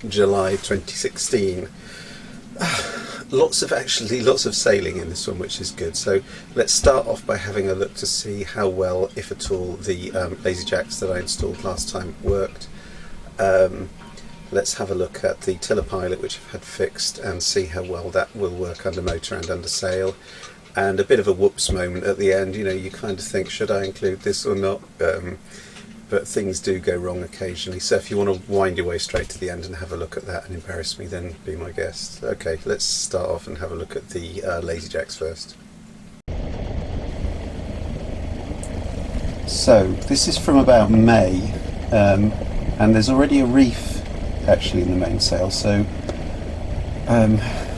July 2016. Lots of sailing in this one, which is good. So let's start off by having a look to see how well, if at all, the Lazyjacks that I installed last time worked. Let's have a look at the tiller pilot, which I've had fixed, and see how well that will work under motor and under sail. And a bit of a whoops moment at the end, you know, you kind of think, should I include this or not? But things do go wrong occasionally, so if you want to wind your way straight to the end and have a look at that and embarrass me, then be my guest. Okay, let's start off and have a look at the Lazyjacks first. So this is from about May, and there's already a reef actually in the mainsail, so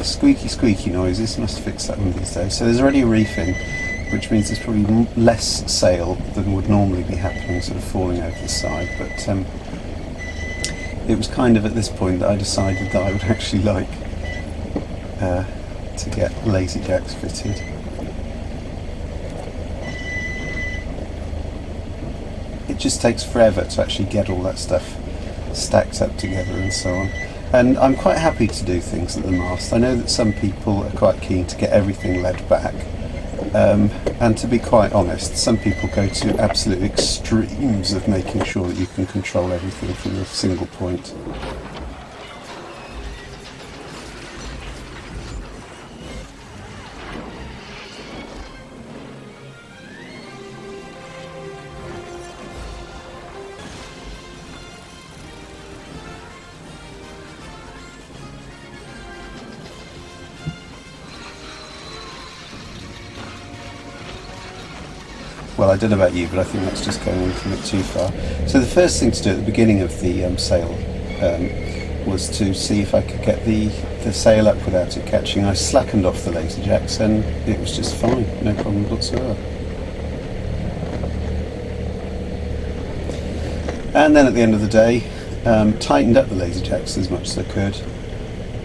squeaky noises, must fix that one these days. So there's already a reef in, which means there's probably less sail than would normally be happening, sort of falling over the side. But it was kind of at this point that I decided that I would actually like to get Lazyjacks fitted. It just takes forever to actually get all that stuff stacked up together and so on. And I'm quite happy to do things at the mast. I know that some people are quite keen to get everything led back. And to be quite honest, some people go to absolute extremes of making sure that you can control everything from a single point. Well, I don't know about you, but I think that's just going a little bit too far. So the first thing to do at the beginning of the sail was to see if I could get the sail up without it catching. I slackened off the Lazyjacks and it was just fine, no problem whatsoever. And then at the end of the day, tightened up the Lazyjacks as much as I could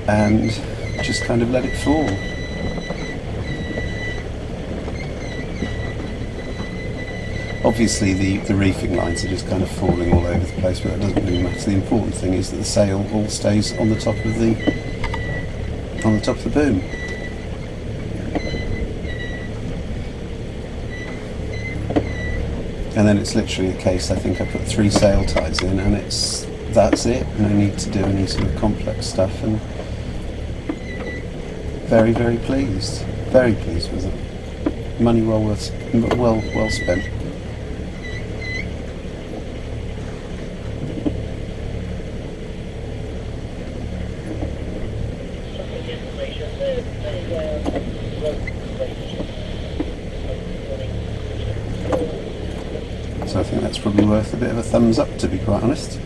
and just kind of let it fall. Obviously the reefing lines are just kind of falling all over the place, but that doesn't really matter. The important thing is that the sail all stays on the top of the boom. And then it's literally a case, I think I put 3 sail ties in and that's it. No need to do any sort of complex stuff, and very, very pleased. Very pleased with it. Money well spent. So I think that's probably worth a bit of a thumbs up, to be quite honest.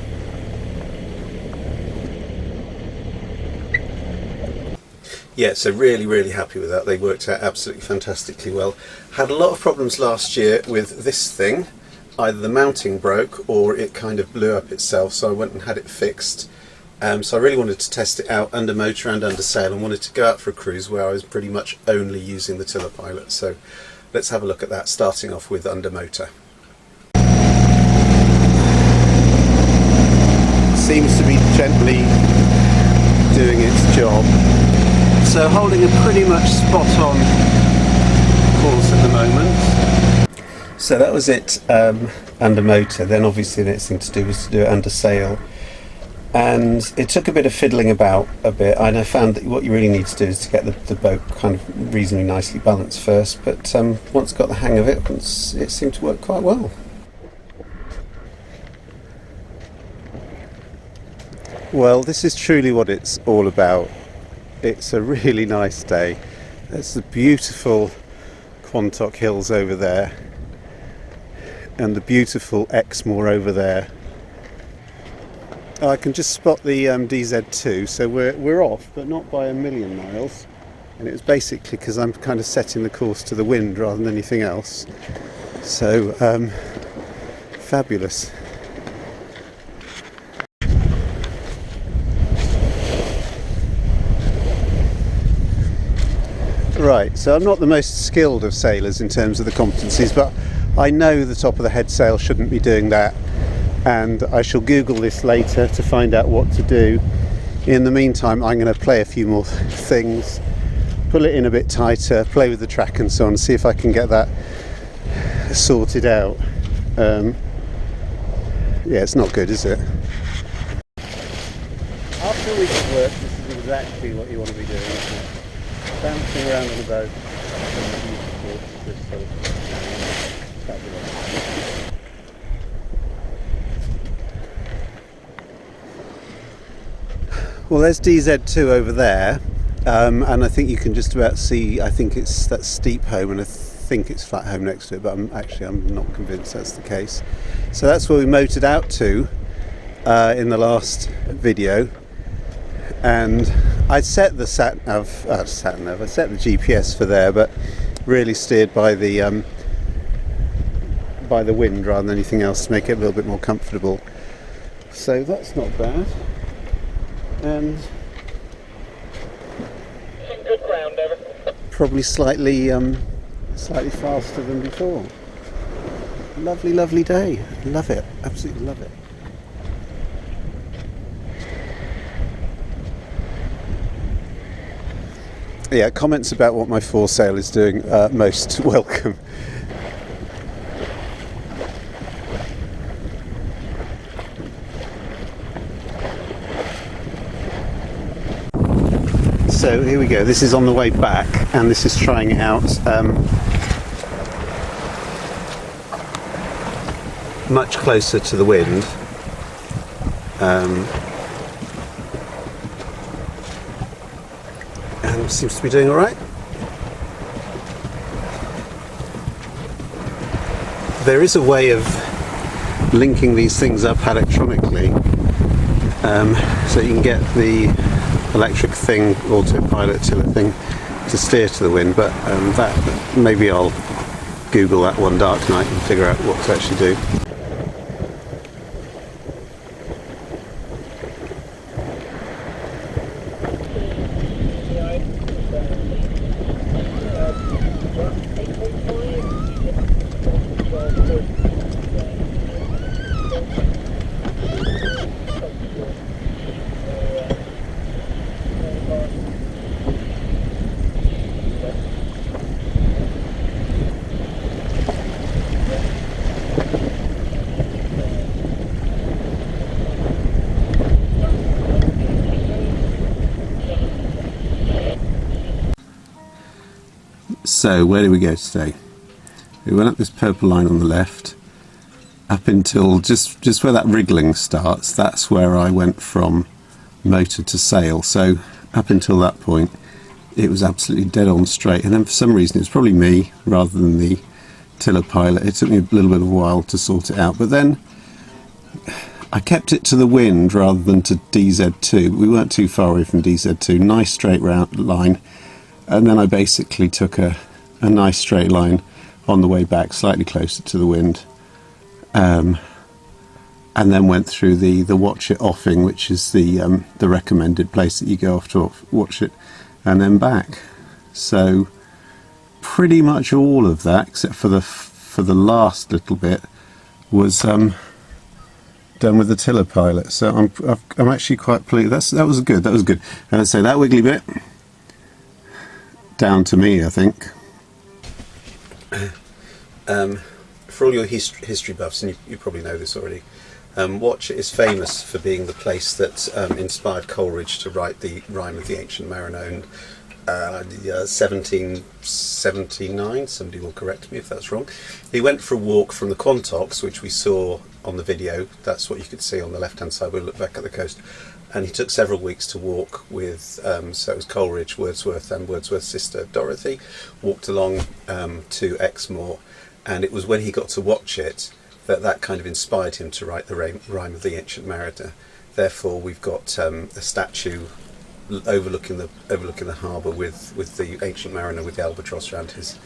Yeah, so really happy with that. They worked out absolutely fantastically well. Had a lot of problems last year with this thing. Either the mounting broke or it kind of blew up itself, so I went and had it fixed. So I really wanted to test it out under motor and under sail, and wanted to go out for a cruise where I was pretty much only using the tiller pilot. So let's have a look at that, starting off with under motor. Seems to be gently doing its job. So holding a pretty much spot on course at the moment. So that was it under motor. Then obviously the next thing to do was to do it under sail. And it took a bit of fiddling about a bit, and I found that what you really need to do is to get the boat kind of reasonably nicely balanced first, but once got the hang of it, it seemed to work quite well. Well, this is truly what it's all about. It's a really nice day. There's the beautiful Quantock Hills over there and the beautiful Exmoor over there. I can just spot the DZ2, so we're off, but not by a million miles. And it was basically because I'm kind of setting the course to the wind rather than anything else. So, fabulous. Right, so I'm not the most skilled of sailors in terms of the competencies, but I know the top of the head sail shouldn't be doing that, and I shall Google this later to find out what to do. In the meantime, I'm going to play a few more things, pull it in a bit tighter, play with the track and so on, see if I can get that sorted out. Yeah, it's not good, is it? After a week of work, this is exactly what you want to be doing, isn't it? Bouncing around on the boat. Well, there's DZ2 over there, and I think you can just about see, I think it's that steep home, and I think it's flat home next to it, but I'm not convinced that's the case. So that's where we motored out to in the last video, and I set the I set the GPS for there, but really steered by the wind rather than anything else to make it a little bit more comfortable. So that's not bad. And good ground, probably slightly faster than before. Lovely, lovely day. Love it. Absolutely love it. Yeah, comments about what my foresail is doing, most welcome. So here we go, this is on the way back, and this is trying it out much closer to the wind. And seems to be doing alright. There is a way of linking these things up electronically, so you can get the electric thing, autopilot tiller thing, to steer to the wind, but that maybe I'll Google that one dark night and figure out what to actually do. So where did we go today? We went up this purple line on the left, up until just where that wriggling starts. That's where I went from motor to sail. So up until that point it was absolutely dead on straight, and then for some reason it was probably me rather than the tiller pilot. It took me a little bit of a while to sort it out, but then I kept it to the wind rather than to DZ2. We weren't too far away from DZ2, nice straight round line, and then I basically took a nice straight line on the way back, slightly closer to the wind, and then went through the Watchet offing, which is the recommended place that you go off to Watchet, and then back. So pretty much all of that, except for the last little bit, was done with the tiller pilot. So I'm actually quite pleased. That was good. And I'd say that wiggly bit down to me, I think. For all your history buffs, and you probably know this already, Watchet is famous for being the place that inspired Coleridge to write the Rime of the Ancient Mariner in 1779. Somebody will correct me if that's wrong. He went for a walk from the Quantocks, which we saw on the video. That's what you could see on the left hand side. We'll look back at the coast. And he took several weeks to walk with, so it was Coleridge, Wordsworth and Wordsworth's sister Dorothy, walked along to Exmoor, and it was when he got to Watchet that kind of inspired him to write the Rime of the Ancient Mariner. Therefore we've got a statue overlooking the harbour with the Ancient Mariner with the albatross around his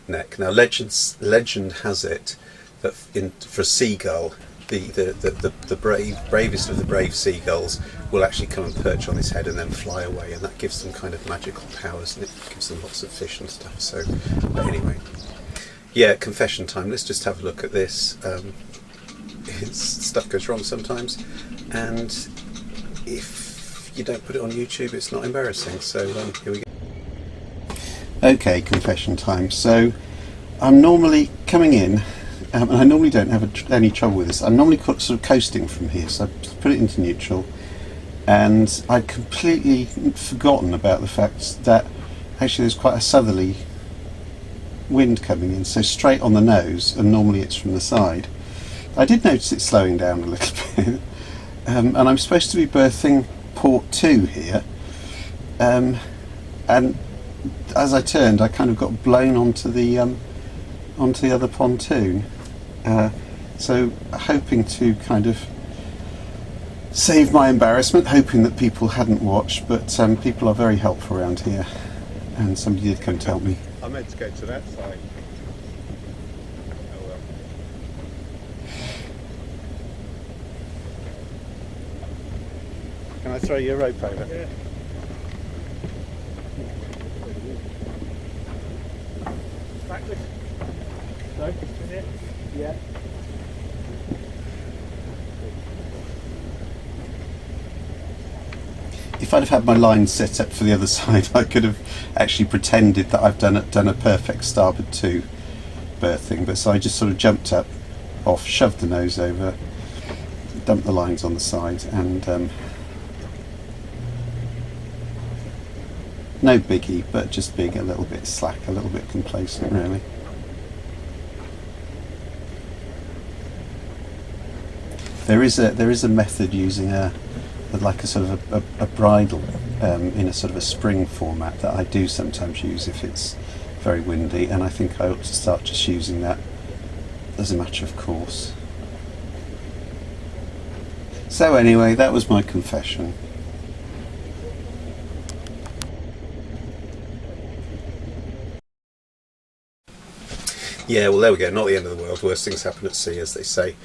neck. Now legend has it that for a seagull, the bravest of the brave seagulls will actually come and perch on his head and then fly away, and that gives them kind of magical powers, and it gives them lots of fish and stuff. So, but anyway, yeah, confession time. Let's just have a look at this. Stuff goes wrong sometimes, and if you don't put it on YouTube, it's not embarrassing. So here we go. Okay, confession time. So I'm normally coming in, and I normally don't have any trouble with this. I'm normally sort of coasting from here, so I put it into neutral, and I'd completely forgotten about the fact that actually there's quite a southerly wind coming in, so straight on the nose, and normally it's from the side. I did notice it slowing down a little bit, and I'm supposed to be berthing port 2 here, and as I turned I kind of got blown onto the other pontoon, so hoping to kind of save my embarrassment, hoping that people hadn't watched, but people are very helpful around here, and somebody did come to help me. I meant to go to that side. Oh well. Can I throw you a rope over? Yeah. Backward. No? Yeah. If I'd have had my line set up for the other side, I could have actually pretended that I've done a perfect starboard 2 berthing, but so I just sort of jumped up, off, shoved the nose over, dumped the lines on the side, and no biggie, but just being a little bit slack, a little bit complacent really. There is a method using like a sort of a bridle in a sort of a spring format that I do sometimes use if it's very windy, and I think I ought to start just using that as a matter of course. So anyway, that was my confession. Yeah, well there we go, not the end of the world, worst things happen at sea, as they say.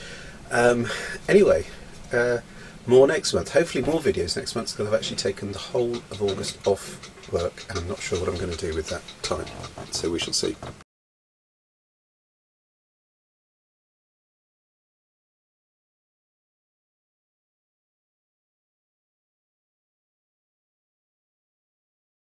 Anyway, more next month, hopefully more videos next month, because I've actually taken the whole of August off work and I'm not sure what I'm going to do with that time, so we shall see.